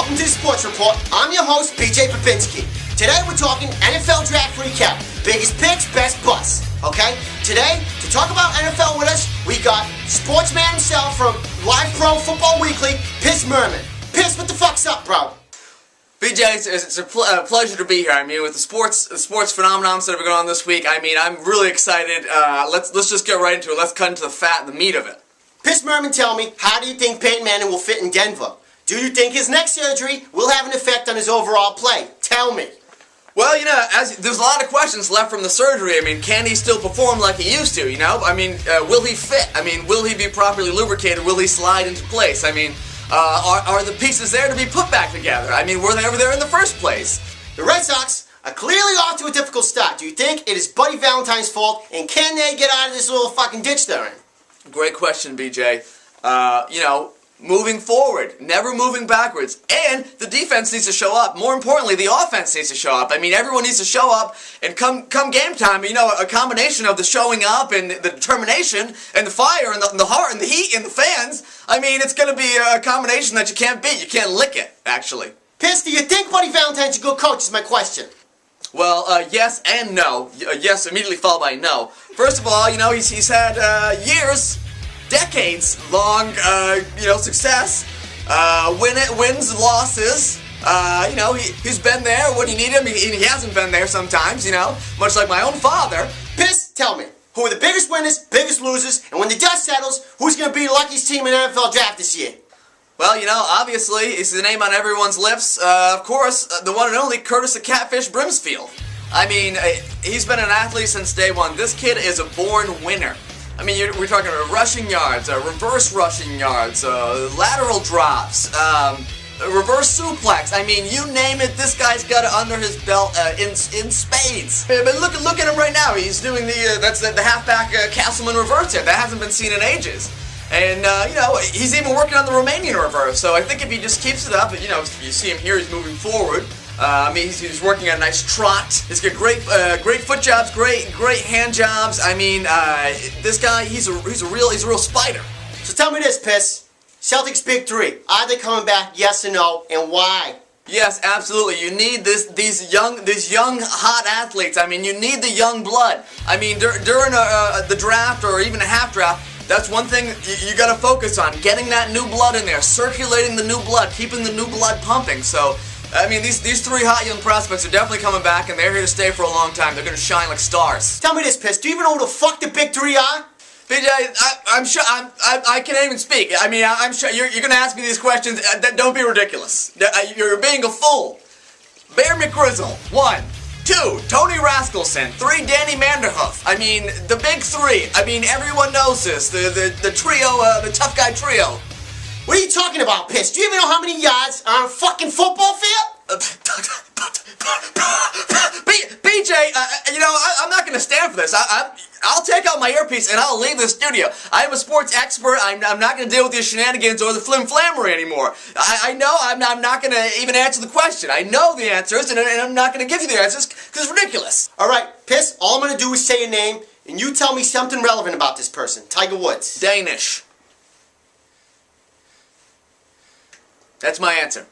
Welcome to the Sports Report. I'm your host, BJ Babinski. Today we're talking NFL Draft Recap. Biggest picks, best busts. Okay? Today, to talk about NFL with us, we got sportsman himself from Live Pro Football Weekly, Piss Merman. Piss, what the fuck's up, bro? BJ, it's a pleasure to be here. I mean, with the sports phenomenons that have been going on this week, I mean, I'm really excited. Let's just get right into it. Let's cut into the fat and the meat of it. Piss Merman, tell me, how do you think Peyton Manning will fit in Denver? Do you think his neck surgery will have an effect on his overall play? Tell me. Well, you know, there's a lot of questions left from the surgery. I mean, can he still perform like he used to, you know? I mean, will he fit? I mean, will he be properly lubricated? Will he slide into place? I mean, are the pieces there to be put back together? I mean, were they ever there in the first place? The Red Sox are clearly off to a difficult start. Do you think it is Buddy Valentine's fault, and can they get out of this little fucking ditch they're in? Great question, BJ. You know, moving forward, never moving backwards, and the defense needs to show up. More importantly, the offense needs to show up. I mean, everyone needs to show up, and come game time, you know, a combination of the showing up and the determination and the fire and the heart and the heat and the fans. I mean, it's going to be a combination that you can't beat. You can't lick it, actually. Piss, do you think Buddy Valentine's a good coach is my question. Well, yes and no. Yes, immediately followed by no. First of all, you know, he's had years, decades-long, you know, success, wins, losses, you know, he's been there when you need him, he hasn't been there sometimes, you know, much like my own father. Piss, tell me, who are the biggest winners, biggest losers, and when the dust settles, who's going to be the luckiest team in the NFL Draft this year? Well, you know, obviously, it's the name on everyone's lips, of course, the one and only Curtis the Catfish Brimsfield. I mean, he's been an athlete since day one. This kid is a born winner. I mean, we're talking about rushing yards, reverse rushing yards, lateral drops, reverse suplex. I mean, you name it, this guy's got it under his belt in spades. But look at him right now. He's doing the halfback Castleman reverse here. That hasn't been seen in ages. And, you know, he's even working on the Romanian reverse. So I think if he just keeps it up, you know, you see him here, he's moving forward. I mean, he's working on a nice trot. He's got great foot jobs, great hand jobs. I mean, this guy, he's a real spider. So tell me this, Piss. Celtics Big Three. Are they coming back? Yes or no? And why? Yes, absolutely. You need these young hot athletes. I mean, you need the young blood. I mean, during the draft or even a half draft, that's one thing you got to focus on. Getting that new blood in there, circulating the new blood, keeping the new blood pumping. So, I mean, these three hot young prospects are definitely coming back, and they're here to stay for a long time. They're going to shine like stars. Tell me this, Piss. Do you even know who the fuck the Big Three are? BJ, I'm sure I can't even speak. I mean, I'm sure you're going to ask me these questions. Don't be ridiculous. You're being a fool. Bear McGrizzle, 1. 2, Tony Raskelson. 3, Danny Manderhoof. I mean, the big three. I mean, everyone knows this. The trio, the tough guy trio. What are you talking about, Piss? Do you even know how many yards are on a fucking football field? BJ, you know, I'm not going to stand for this. I'll take out my earpiece and I'll leave the studio. I'm a sports expert. I'm not going to deal with your shenanigans or the flim-flammery anymore. I know I'm not going to even answer the question. I know the answers, and I'm not going to give you the answers because it's ridiculous. All right, Piss, all I'm going to do is say a name, and you tell me something relevant about this person. Tiger Woods. Danish. That's my answer.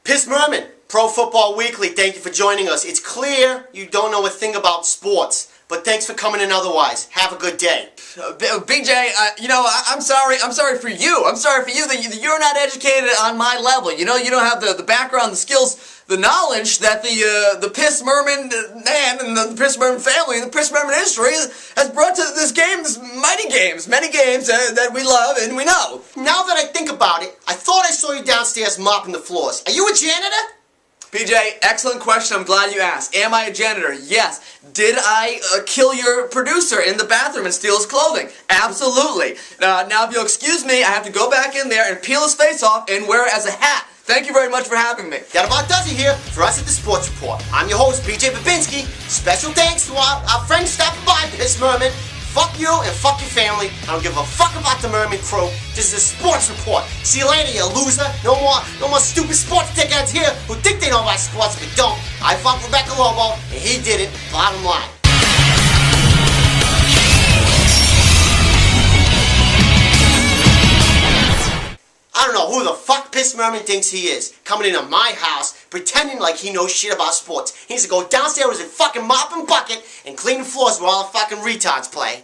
Piss Merman, Pro Football Weekly, thank you for joining us. It's clear you don't know a thing about sports, but thanks for coming in otherwise. Have a good day. BJ, you know, I'm sorry for you. I'm sorry for you that you're not educated on my level. You know, you don't have the background, the skills, the knowledge that the Piss Merman man and the Piss Merman family and the Piss Merman industry has brought to this game, this many games that we love and we know. Now that I think about it, I thought I saw you downstairs mopping the floors. Are you a janitor? PJ, excellent question. I'm glad you asked. Am I a janitor? Yes. Did I kill your producer in the bathroom and steal his clothing? Absolutely. Now, if you'll excuse me, I have to go back in there and peel his face off and wear it as a hat. Thank you very much for having me. That about does it here for us at the Sports Report. I'm your host, BJ Babinski. Special thanks to our friends stopping by, Piss Merman. Fuck you and fuck your family. I don't give a fuck about the Merman crew. This is a Sports Report. See you later, you loser. No more stupid sports dickheads here who think they know about sports but don't. I fucked Rebecca Lobo and he did it. Bottom line. I don't know who the fuck Piss Merman thinks he is, coming into my house, pretending like he knows shit about sports. He needs to go downstairs with his fucking mop and bucket and clean the floors where all the fucking retards play.